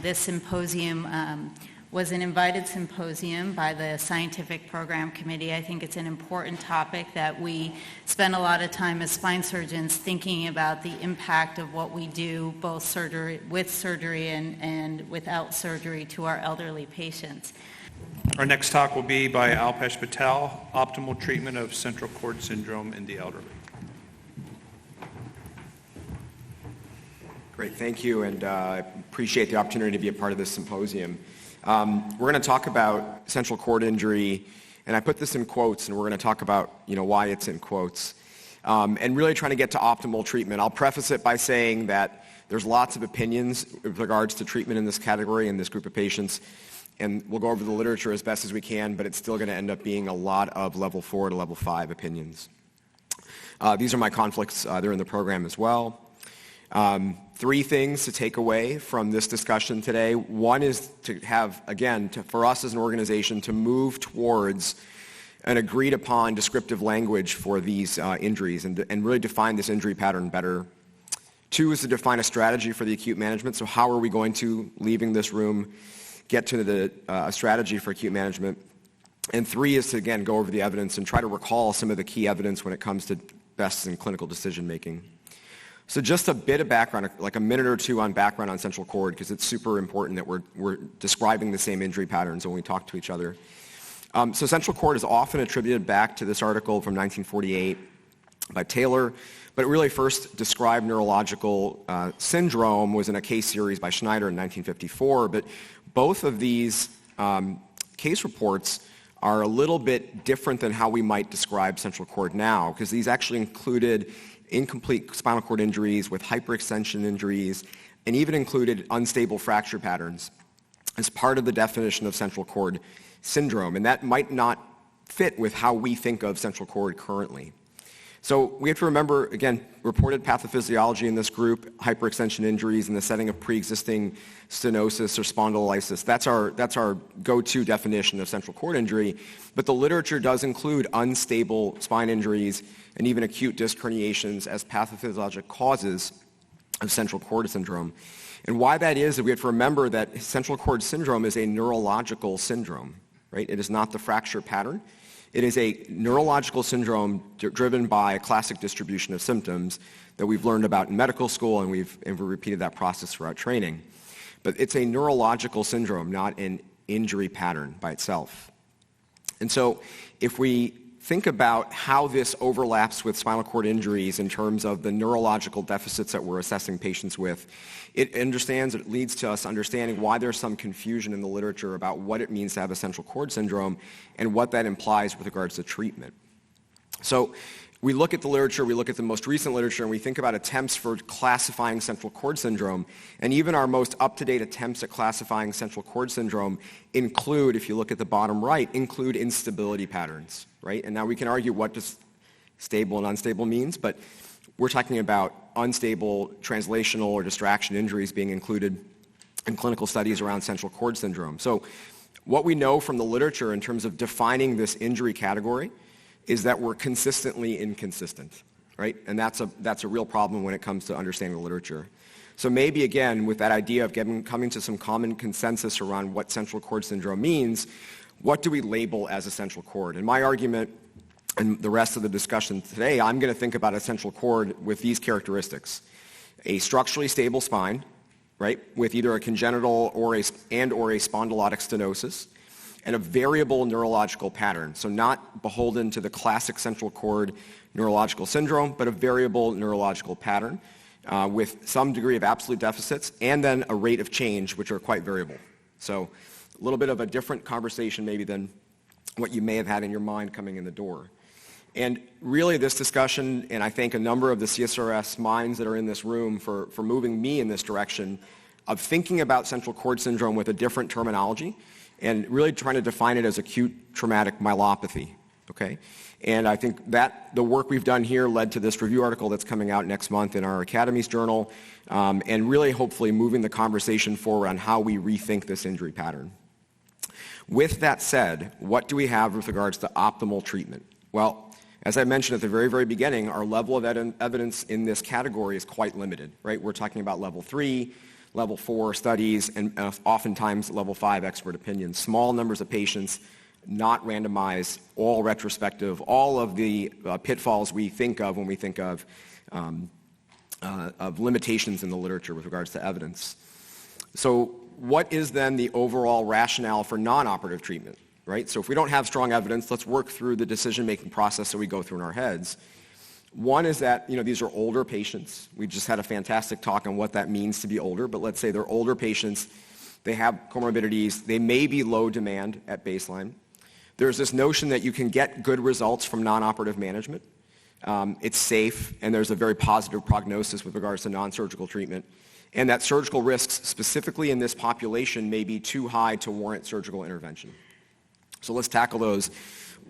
this symposium was an invited symposium by the Scientific Program Committee. I think it's an important topic that we spend a lot of time as spine surgeons thinking about the impact of what we do, both with surgery and without surgery, to our elderly patients. Our next talk will be by Alpesh Patel, Optimal Treatment of Central Cord Syndrome in the Elderly. Great, thank you, and I appreciate the opportunity to be a part of this symposium. We're going to talk about central cord injury, and I put this in quotes, and we're going to talk about why it's in quotes, and really trying to get to optimal treatment. I'll preface it by saying that there's lots of opinions with regards to treatment in this category, in this group of patients, and we'll go over the literature as best as we can, but it's still going to end up being a lot of level 4 to level 5 opinions. These are my conflicts. They're in the program as well. 3 things to take away from this discussion today. One is to have, again, for us as an organization, to move towards an agreed upon descriptive language for these injuries and really define this injury pattern better. 2 is to define a strategy for the acute management. So how are we going to, leaving this room, get to the strategy for acute management? And 3 is to, again, go over the evidence and try to recall some of the key evidence when it comes to best in clinical decision making. So just a bit of background, like a minute or 2 on background on central cord, because it's super important that we're describing the same injury patterns when we talk to each other. So central cord is often attributed back to this article from 1948 by Taylor, but it really first described neurological syndrome was in a case series by Schneider in 1954. But both of these case reports are a little bit different than how we might describe central cord now, because these actually included incomplete spinal cord injuries with hyperextension injuries, and even included unstable fracture patterns as part of the definition of central cord syndrome. And that might not fit with how we think of central cord currently. So we have to remember, again, reported pathophysiology in this group, hyperextension injuries in the setting of pre-existing stenosis or spondylolysis. That's our go-to definition of central cord injury. But the literature does include unstable spine injuries and even acute disc herniations as pathophysiologic causes of central cord syndrome. And why that is, we have to remember that central cord syndrome is a neurological syndrome, right? It is not the fracture pattern. It is a neurological syndrome driven by a classic distribution of symptoms that we've learned about in medical school, and we've repeated that process throughout training. But it's a neurological syndrome, not an injury pattern by itself. And so if we think about how this overlaps with spinal cord injuries in terms of the neurological deficits that we're assessing patients with, it leads to us understanding why there's some confusion in the literature about what it means to have a central cord syndrome and what that implies with regards to treatment. So we look at the literature, we look at the most recent literature, and we think about attempts for classifying central cord syndrome. And even our most up-to-date attempts at classifying central cord syndrome include, if you look at the bottom right, include instability patterns, right? And now we can argue what does stable and unstable means, but we're talking about unstable translational or distraction injuries being included in clinical studies around central cord syndrome. So what we know from the literature in terms of defining this injury category is that we're consistently inconsistent, right? And that's a real problem when it comes to understanding the literature. So maybe, again, with that idea of coming to some common consensus around what central cord syndrome means, what do we label as a central cord? And my argument, and the rest of the discussion today, I'm going to think about a central cord with these characteristics. A structurally stable spine, right, with either a congenital or a spondylotic stenosis, and a variable neurological pattern. So not beholden to the classic central cord neurological syndrome, but a variable neurological pattern with some degree of absolute deficits, and then a rate of change, which are quite variable. So a little bit of a different conversation maybe than what you may have had in your mind coming in the door. And really this discussion, and I thank a number of the CSRS minds that are in this room for moving me in this direction of thinking about central cord syndrome with a different terminology and really trying to define it as acute traumatic myelopathy, okay? And I think that the work we've done here led to this review article that's coming out next month in our Academy's journal, and really hopefully moving the conversation forward on how we rethink this injury pattern. With that said, what do we have with regards to optimal treatment? Well, as I mentioned at the very, very beginning, our level of evidence in this category is quite limited, right? We're talking about level 3, level 4 studies, and oftentimes level 5 expert opinions. Small numbers of patients, not randomized, all retrospective, all of the pitfalls we think of when we think of limitations in the literature with regards to evidence. So what is then the overall rationale for non-operative treatment, right? So if we don't have strong evidence, let's work through the decision-making process that we go through in our heads. One is that, these are older patients. We just had a fantastic talk on what that means to be older, but let's say they're older patients. They have comorbidities. They may be low demand at baseline. There's this notion that you can get good results from non-operative management. It's safe, and there's a very positive prognosis with regards to non-surgical treatment, and that surgical risks, specifically in this population, may be too high to warrant surgical intervention. So let's tackle those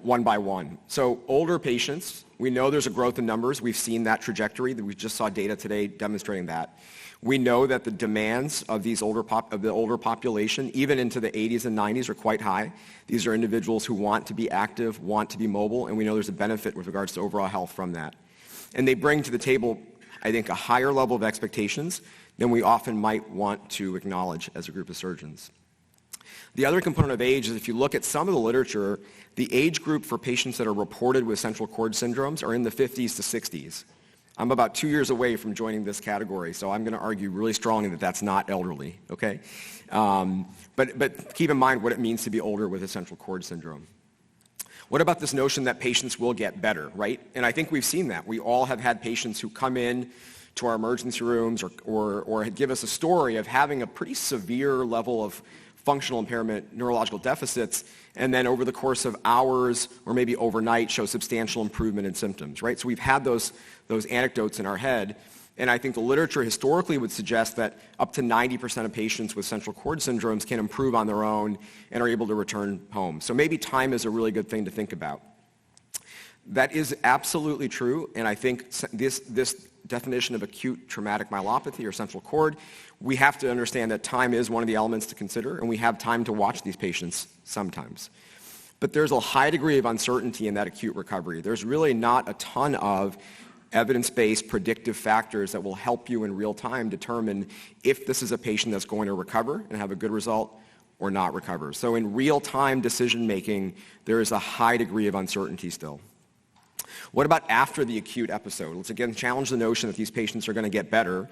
one by one. So older patients, we know there's a growth in numbers. We've seen that trajectory. We just saw data today demonstrating that. We know that the demands of the older population, even into the 80s and 90s, are quite high. These are individuals who want to be active, want to be mobile, and we know there's a benefit with regards to overall health from that. And they bring to the table, I think, a higher level of expectations than we often might want to acknowledge as a group of surgeons. The other component of age is if you look at some of the literature, the age group for patients that are reported with central cord syndromes are in the 50s to 60s. I'm about 2 years away from joining this category, so I'm going to argue really strongly that that's not elderly, okay? But keep in mind what it means to be older with a central cord syndrome. What about this notion that patients will get better, right? And I think we've seen that. We all have had patients who come in to our emergency rooms or give us a story of having a pretty severe level of functional impairment, neurological deficits, and then over the course of hours or maybe overnight show substantial improvement in symptoms, right? So we've had those anecdotes in our head, and I think the literature historically would suggest that up to 90% of patients with central cord syndromes can improve on their own and are able to return home. So maybe time is a really good thing to think about. That is absolutely true, and I think this definition of acute traumatic myelopathy or central cord, we have to understand that time is one of the elements to consider, and we have time to watch these patients sometimes. But there's a high degree of uncertainty in that acute recovery. There's really not a ton of evidence-based predictive factors that will help you in real time determine if this is a patient that's going to recover and have a good result or not recover. So in real-time decision-making, there is a high degree of uncertainty still. What about after the acute episode? Let's again challenge the notion that these patients are going to get better.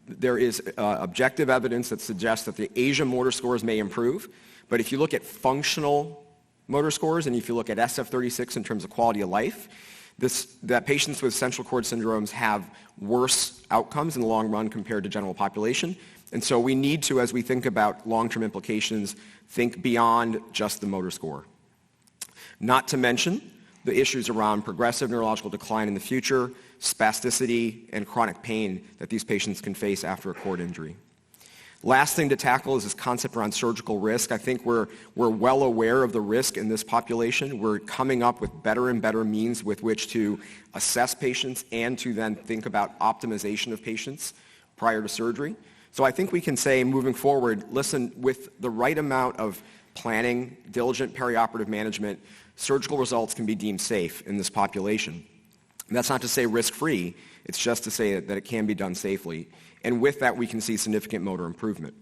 There is objective evidence that suggests that the Asia motor scores may improve, but if you look at functional motor scores and if you look at SF-36 in terms of quality of life, that patients with central cord syndromes have worse outcomes in the long run compared to general population. And so we need to, as we think about long-term implications, think beyond just the motor score. Not to mention the issues around progressive neurological decline in the future, spasticity, and chronic pain that these patients can face after a cord injury. Last thing to tackle is this concept around surgical risk. I think we're well aware of the risk in this population. We're coming up with better and better means with which to assess patients and to then think about optimization of patients prior to surgery. So I think we can say moving forward, listen, with the right amount of planning, diligent perioperative management, surgical results can be deemed safe in this population. And that's not to say risk-free. It's just to say that it can be done safely. And with that, we can see significant motor improvement.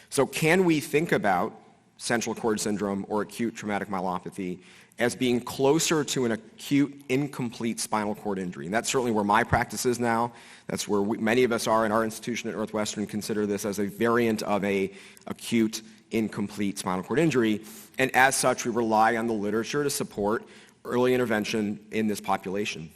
So can we think about central cord syndrome or acute traumatic myelopathy as being closer to an acute incomplete spinal cord injury? And that's certainly where my practice is now. That's where many of us are in our institution at Northwestern consider this as a variant of a acute incomplete spinal cord injury. And as such, we rely on the literature to support early intervention in this population.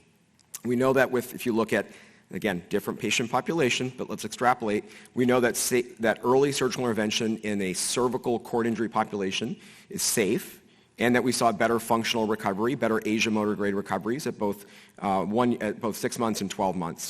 We know that if you look at, again, different patient population, but let's extrapolate, we know that early surgical intervention in a cervical cord injury population is safe, and that we saw better functional recovery, better Asia motor grade recoveries at both 6 months and 12 months.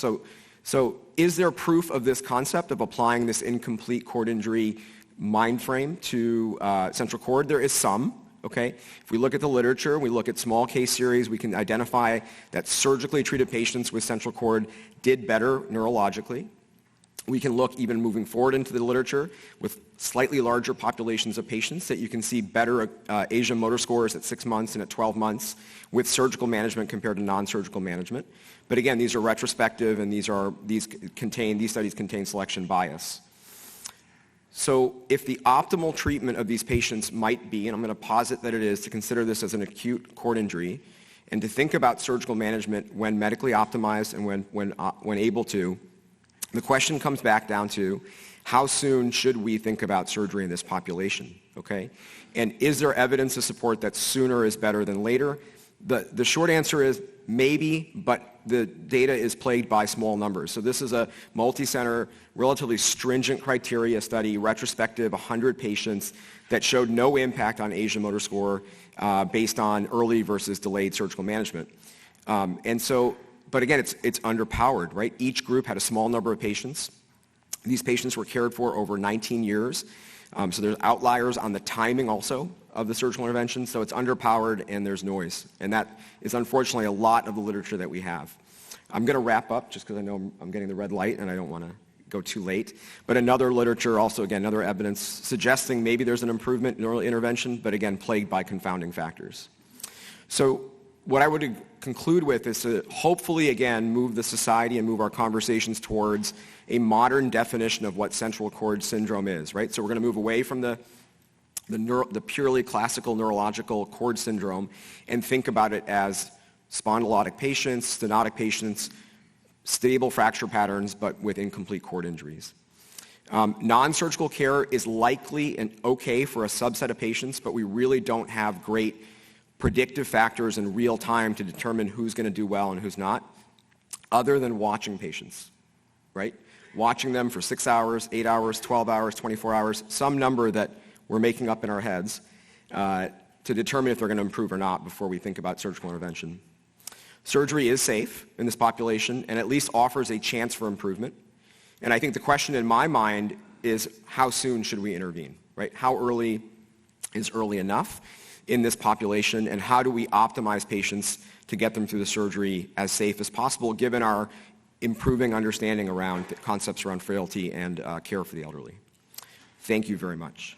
So is there proof of this concept of applying this incomplete cord injury mind frame to central cord? There is some. Okay, if we look at the literature, we look at small case series, we can identify that surgically treated patients with central cord did better neurologically. We can look even moving forward into the literature with slightly larger populations of patients that you can see better Asia motor scores at 6 months and at 12 months with surgical management compared to non-surgical management. But again, these are retrospective and these studies contain selection bias. So if the optimal treatment of these patients might be, and I'm going to posit that it is, to consider this as an acute cord injury and to think about surgical management when medically optimized and when able to, the question comes back down to how soon should we think about surgery in this population, okay? And is there evidence to support that sooner is better than later? The short answer is maybe, but the data is plagued by small numbers. So this is a multi-center, relatively stringent criteria study, retrospective, 100 patients that showed no impact on Asian motor score based on early versus delayed surgical management. But again, it's underpowered, right? Each group had a small number of patients. These patients were cared for over 19 years. So there's outliers on the timing also of the surgical intervention, so it's underpowered and there's noise. And that is unfortunately a lot of the literature that we have. I'm going to wrap up just because I know I'm getting the red light and I don't want to go too late. But another literature also, again, another evidence suggesting maybe there's an improvement in early intervention, but again, plagued by confounding factors. So what I would conclude with is to hopefully, again, move the society and move our conversations towards a modern definition of what central cord syndrome is, right? So we're going to move away from the purely classical neurological cord syndrome and think about it as spondylotic patients, stenotic patients, stable fracture patterns, but with incomplete cord injuries. Non-surgical care is likely and okay for a subset of patients, but we really don't have great predictive factors in real time to determine who's going to do well and who's not, other than watching patients, right? Watching them for 6 hours, 8 hours, 12 hours, 24 hours, some number that we're making up in our heads to determine if they're going to improve or not before we think about surgical intervention. Surgery is safe in this population and at least offers a chance for improvement. And I think the question in my mind is how soon should we intervene, right? How early is early enough in this population, and how do we optimize patients to get them through the surgery as safe as possible given our improving understanding around concepts around frailty and care for the elderly. Thank you very much.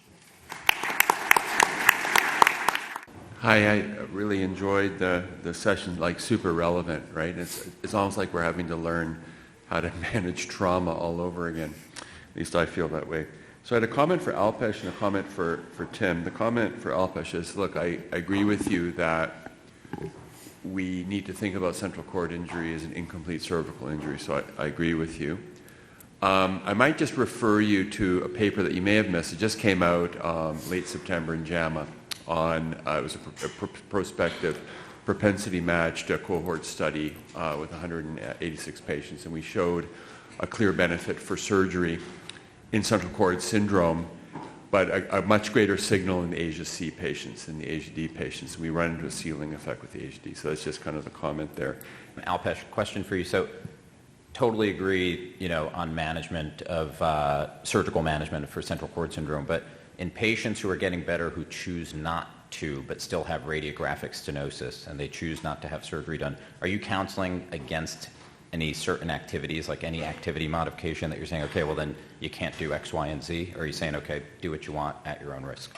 Hi, I really enjoyed the session, like super relevant, right? It's almost like we're having to learn how to manage trauma all over again. At least I feel that way. So I had a comment for Alpesh and a comment for Tim. The comment for Alpesh is, look, I agree with you that we need to think about central cord injury as an incomplete cervical injury, so I agree with you. I might just refer you to a paper that you may have missed. It just came out late September in JAMA on, it was a prospective propensity-matched cohort study with 186 patients, and we showed a clear benefit for surgery in central cord syndrome, but a much greater signal in the Asia C patients than the Asia D patients. We run into a ceiling effect with the Asia D, so that's just kind of the comment there. Alpesh, question for you. So totally agree, on management of surgical management for central cord syndrome, but in patients who are getting better who choose not to but still have radiographic stenosis and they choose not to have surgery done, are you counseling against any certain activities, like any activity modification that you're saying, okay, well then you can't do X, Y, and Z? Or are you saying, okay, do what you want at your own risk?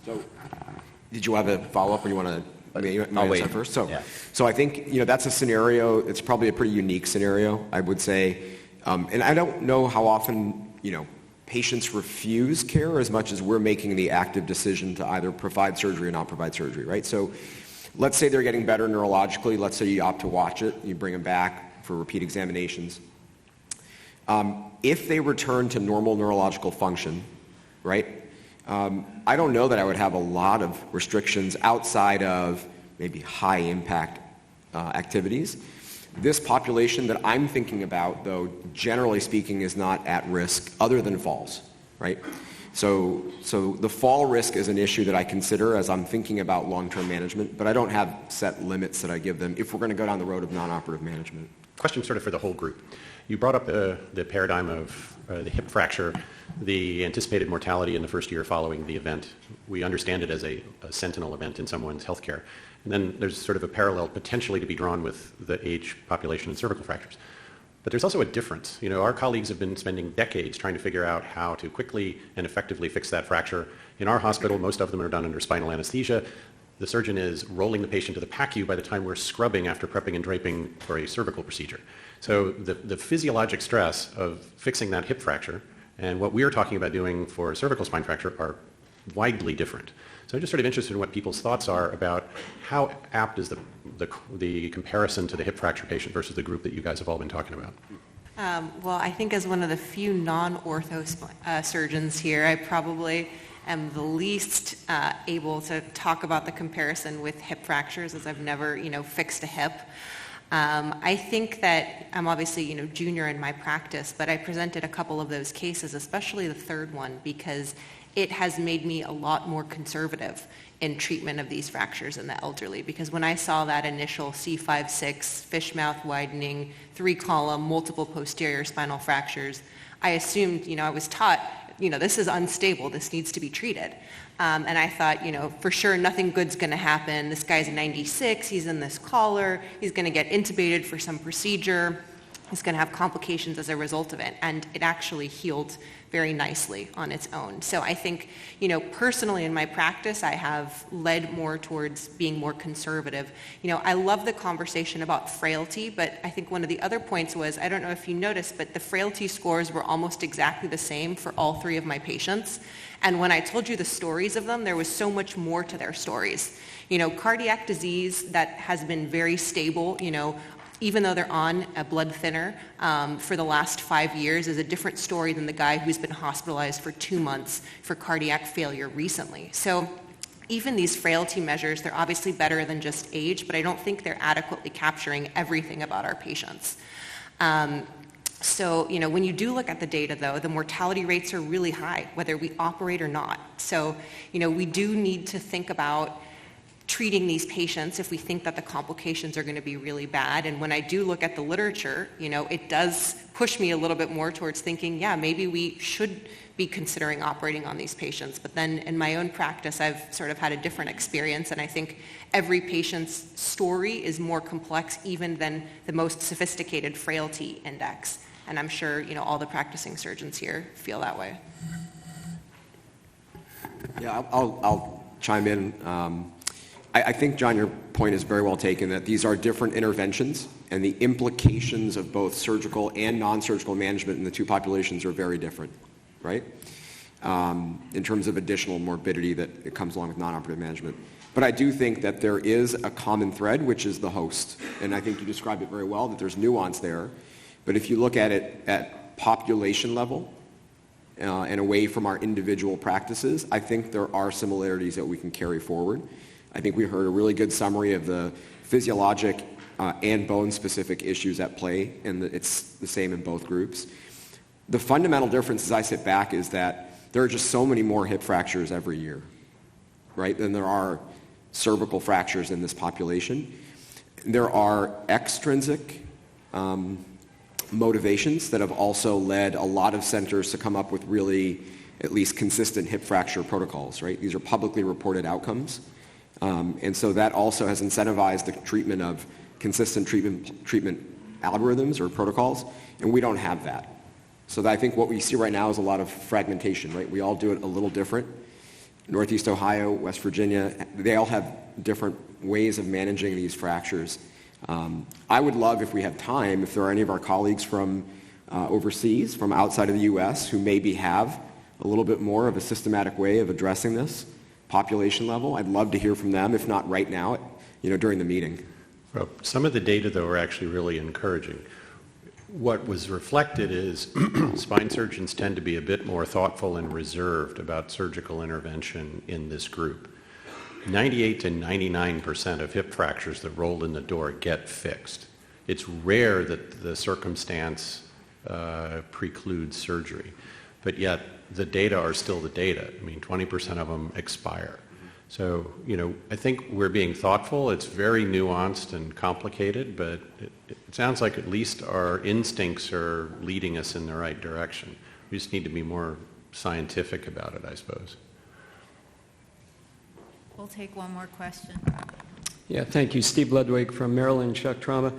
So, did you have a follow-up or you want to I'll wait first? So I think, that's a scenario, it's probably a pretty unique scenario, I would say. And I don't know how often, patients refuse care as much as we're making the active decision to either provide surgery or not provide surgery, right? So let's say they're getting better neurologically. Let's say you opt to watch it. You bring them back for repeat examinations. If they return to normal neurological function, right, I don't know that I would have a lot of restrictions outside of maybe high impact activities. This population that I'm thinking about, though, generally speaking, is not at risk other than falls, right? So the fall risk is an issue that I consider as I'm thinking about long-term management, but I don't have set limits that I give them if we're going to go down the road of non-operative management. Question sort of for the whole group. You brought up the paradigm of the hip fracture, the anticipated mortality in the first year following the event. We understand it as a sentinel event in someone's healthcare. And then there's sort of a parallel potentially to be drawn with the age population and cervical fractures. But there's also a difference. Our colleagues have been spending decades trying to figure out how to quickly and effectively fix that fracture. In our hospital, most of them are done under spinal anesthesia. The surgeon is rolling the patient to the PACU by the time we're scrubbing after prepping and draping for a cervical procedure. So the physiologic stress of fixing that hip fracture And what we are talking about doing for cervical spine fracture are widely different. So I'm just sort of interested in what people's thoughts are about how apt is the comparison to the hip fracture patient versus the group that you guys have all been talking about. Well, I think as one of the few non-ortho surgeons here, I probably am the least able to talk about the comparison with hip fractures, as I've never, fixed a hip. I think that I'm obviously, junior in my practice, but I presented a couple of those cases, especially the third one, because it has made me a lot more conservative in treatment of these fractures in the elderly. Because when I saw that initial C5-6 fish mouth widening, 3-column, multiple posterior spinal fractures, I assumed, I was taught, this is unstable, this needs to be treated. And I thought, for sure nothing good's going to happen. This guy's 96, he's in this collar, he's going to get intubated for some procedure, he's going to have complications as a result of it. And it actually healed very nicely on its own. So I think, personally in my practice, I have led more towards being more conservative. I love the conversation about frailty, but I think one of the other points was, I don't know if you noticed, but the frailty scores were almost exactly the same for all 3 of my patients. And when I told you the stories of them, there was so much more to their stories. Cardiac disease that has been very stable, even though they're on a blood thinner for the last 5 years, is a different story than the guy who's been hospitalized for 2 months for cardiac failure recently. So even these frailty measures, they're obviously better than just age, but I don't think they're adequately capturing everything about our patients. So, when you do look at the data, though, the mortality rates are really high, whether we operate or not. So, we do need to think about treating these patients if we think that the complications are going to be really bad. And when I do look at the literature, it does push me a little bit more towards thinking, yeah, maybe we should be considering operating on these patients. But then in my own practice, I've sort of had a different experience, and I think every patient's story is more complex even than the most sophisticated frailty index. And I'm sure, all the practicing surgeons here feel that way. Yeah, I'll chime in. I think, John, your point is very well taken, that these are different interventions, and the implications of both surgical and non-surgical management in the 2 populations are very different, right? In terms of additional morbidity that it comes along with non-operative management. But I do think that there is a common thread, which is the host. And I think you described it very well, that there's nuance there. But if you look at it at population level and away from our individual practices, I think there are similarities that we can carry forward. I think we heard a really good summary of the physiologic and bone-specific issues at play, and it's the same in both groups. The fundamental difference as I sit back is that there are just so many more hip fractures every year, right, than there are cervical fractures in this population. There are extrinsic motivations that have also led a lot of centers to come up with really at least consistent hip fracture protocols, right? These are publicly reported outcomes. And so that also has incentivized the treatment of consistent treatment algorithms or protocols, and we don't have that. So I think what we see right now is a lot of fragmentation, right? We all do it a little different. Northeast Ohio, West Virginia, they all have different ways of managing these fractures. I would love, if we have time, if there are any of our colleagues from overseas, from outside of the U.S., who maybe have a little bit more of a systematic way of addressing this population level. I'd love to hear from them, if not right now, during the meeting. Well, some of the data, though, are actually really encouraging. What was reflected is spine surgeons tend to be a bit more thoughtful and reserved about surgical intervention in this group. 98 to 99% of hip fractures that roll in the door get fixed. It's rare that the circumstance precludes surgery, but yet the data are still the data. 20% of them expire. So, I think we're being thoughtful. It's very nuanced and complicated, but it sounds like at least our instincts are leading us in the right direction. We just need to be more scientific about it, I suppose. We'll take one more question. Yeah, thank you. Steve Ludwig from Maryland Shock Trauma.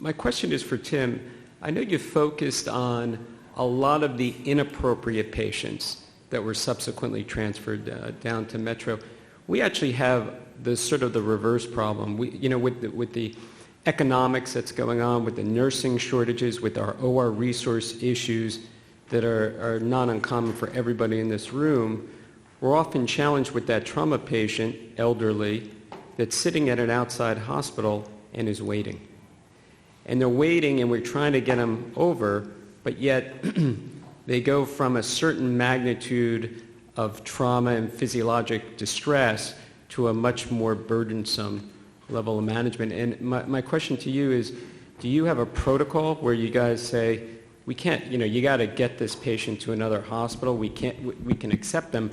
My question is for Tim. I know you focused on a lot of the inappropriate patients that were subsequently transferred down to Metro. We actually have the sort of the reverse problem. With the economics that's going on, with the nursing shortages, with our OR resource issues, that are not uncommon for everybody in this room. We're often challenged with that trauma patient, elderly, that's sitting at an outside hospital and is waiting. And they're waiting, and we're trying to get them over, but yet they go from a certain magnitude of trauma and physiologic distress to a much more burdensome level of management. And my question to you is, do you have a protocol where you guys say, we can't, you got to get this patient to another hospital, we can accept them,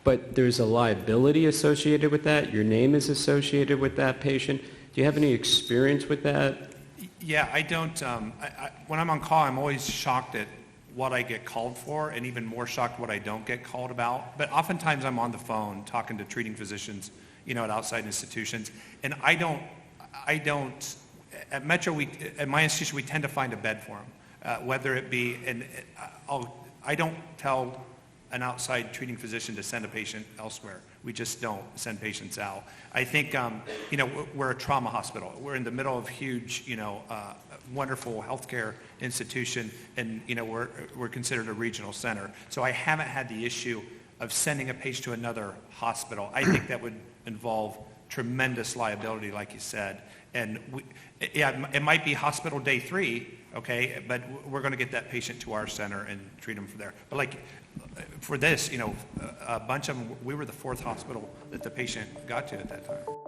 but there's a liability associated with that, your name is associated with that patient? Do you have any experience with that? Yeah, I don't. When I'm on call, I'm always shocked at what I get called for, and even more shocked what I don't get called about. But oftentimes I'm on the phone talking to treating physicians, at outside institutions, and I don't. At Metro, at my institution, we tend to find a bed for them, whether it be, I don't tell an outside treating physician to send a patient elsewhere. We just don't send patients out. I think, we're a trauma hospital. We're in the middle of huge, wonderful healthcare institution, and, we're considered a regional center. So I haven't had the issue of sending a patient to another hospital. I think that would involve tremendous liability, like you said. And it might be hospital day 3, okay, but we're going to get that patient to our center and treat them for there. But like for this, a bunch of them, we were the 4th hospital that the patient got to at that time.